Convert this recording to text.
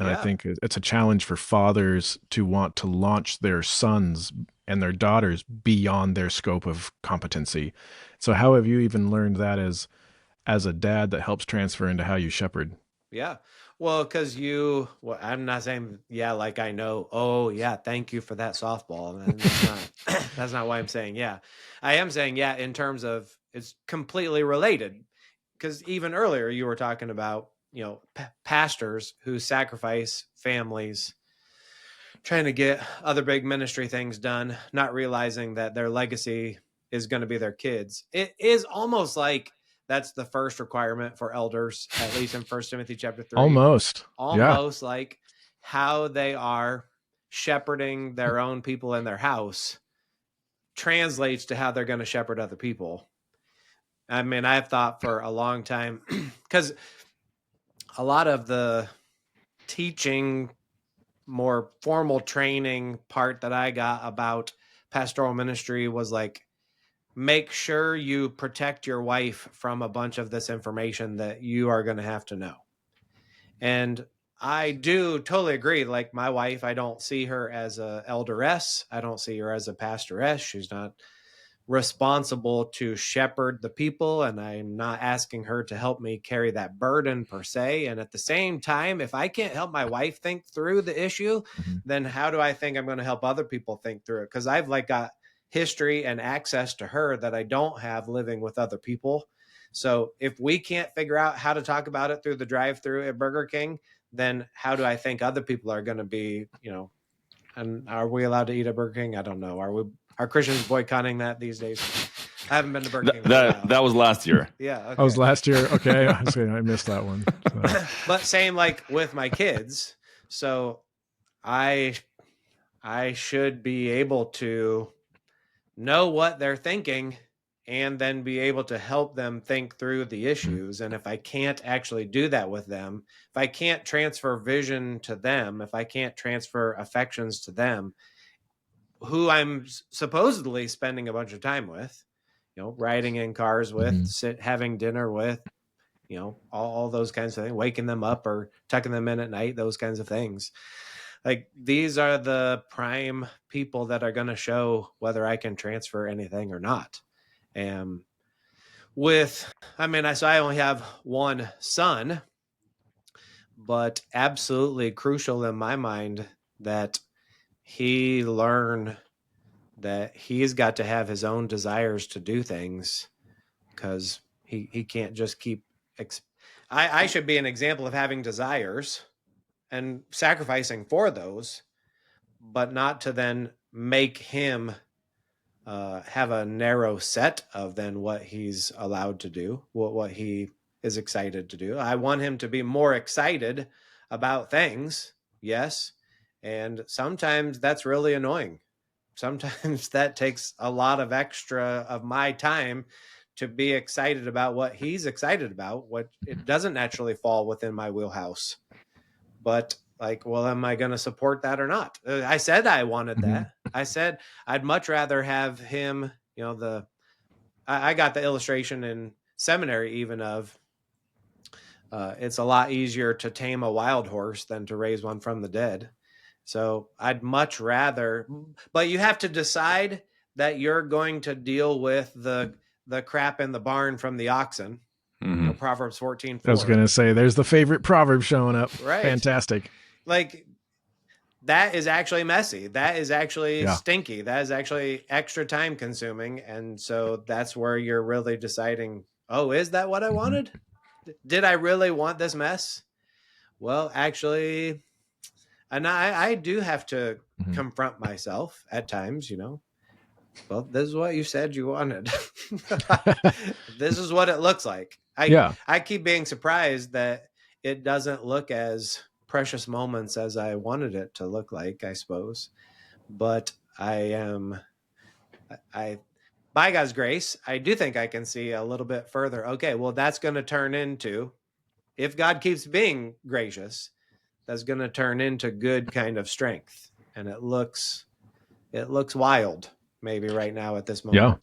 And I Yeah. think it's a challenge for fathers to want to launch their sons and their daughters beyond their scope of competency. So how have you even learned that as a dad that helps transfer into how you shepherd? Yeah. Well, because well, I'm not saying, yeah, like I know, oh, yeah, thank you for that softball. And that's not, that's not why I'm saying, yeah. I am saying, yeah, in terms of it's completely related. Because even earlier, you were talking about, pastors who sacrifice families trying to get other big ministry things done, not realizing that their legacy is going to be their kids. It is almost like that's the first requirement for elders, at least in First Timothy chapter 3. Almost. Yeah. Almost like how they are shepherding their own people in their house translates to how they're going to shepherd other people. I mean, I've thought for a long time because a lot of the teaching, more formal training part that I got about pastoral ministry was like, make sure you protect your wife from a bunch of this information that you are going to have to know. And I do totally agree. Like my wife, I don't see her as a elderess. I don't see her as a pastoress. She's not responsible to shepherd the people, and I'm not asking her to help me carry that burden per se. And at the same time, if I can't help my wife think through the issue, Mhm. then how do I think I'm going to help other people think through it? Because I've like got history and access to her that I don't have living with other people. So if we can't figure out how to talk about it through the drive-through at Burger King, then how do I think other people are going to be, and are we allowed to eat at Burger King? I don't know. Are Christians boycotting that these days? I haven't been to Burger King for a while. That was last year. Yeah, I was okay. last year. Okay, I missed that one. So. But same like with my kids. So I I should be able to know what they're thinking and then be able to help them think through the Mhm. issues. And if I can't actually do that with them, if I can't transfer vision to them, if I can't transfer affections to them, who I'm supposedly spending a bunch of time with, riding in cars with, Mhm. having dinner with, all those kinds of things, waking them up or tucking them in at night, those kinds of things. Like these are the prime people that are going to show whether I can transfer anything or not. And so I only have one son, but absolutely crucial in my mind that he learn that he's got to have his own desires to do things because he can't just keep. I should be an example of having desires and sacrificing for those, but not to then make him have a narrow set of then what he's allowed to do, what he is excited to do. I want him to be more excited about things, yes, and sometimes that's really annoying. Sometimes that takes a lot of extra of my time to be excited about what he's excited about, what it doesn't naturally fall within my wheelhouse. But like, well, am I going to support that or not? I said I wanted Mhm. that. I said I'd much rather have him, I got the illustration in seminary even of it's a lot easier to tame a wild horse than to raise one from the dead. So I'd much rather, but you have to decide that you're going to deal with the crap in the barn from the oxen. Hmm. Proverbs fourteen I was four. gonna say, there's the favorite proverb showing up. Right. Fantastic. Like that is actually messy. That is actually Yeah. stinky. That is actually extra time consuming. And so that's where you're really deciding, oh, is that what I Mhm. wanted? Did I really want this mess? Well, actually, and I do have to Mhm. confront myself at times, well, this is what you said you wanted. This is what it looks like. Yeah. I keep being surprised that it doesn't look as precious moments as I wanted it to look like, I suppose. But I by God's grace, I do think I can see a little bit further. Okay, well, that's going to turn into, if God keeps being gracious, that's going to turn into good kind of strength. And it looks wild maybe right now at this Yeah. moment.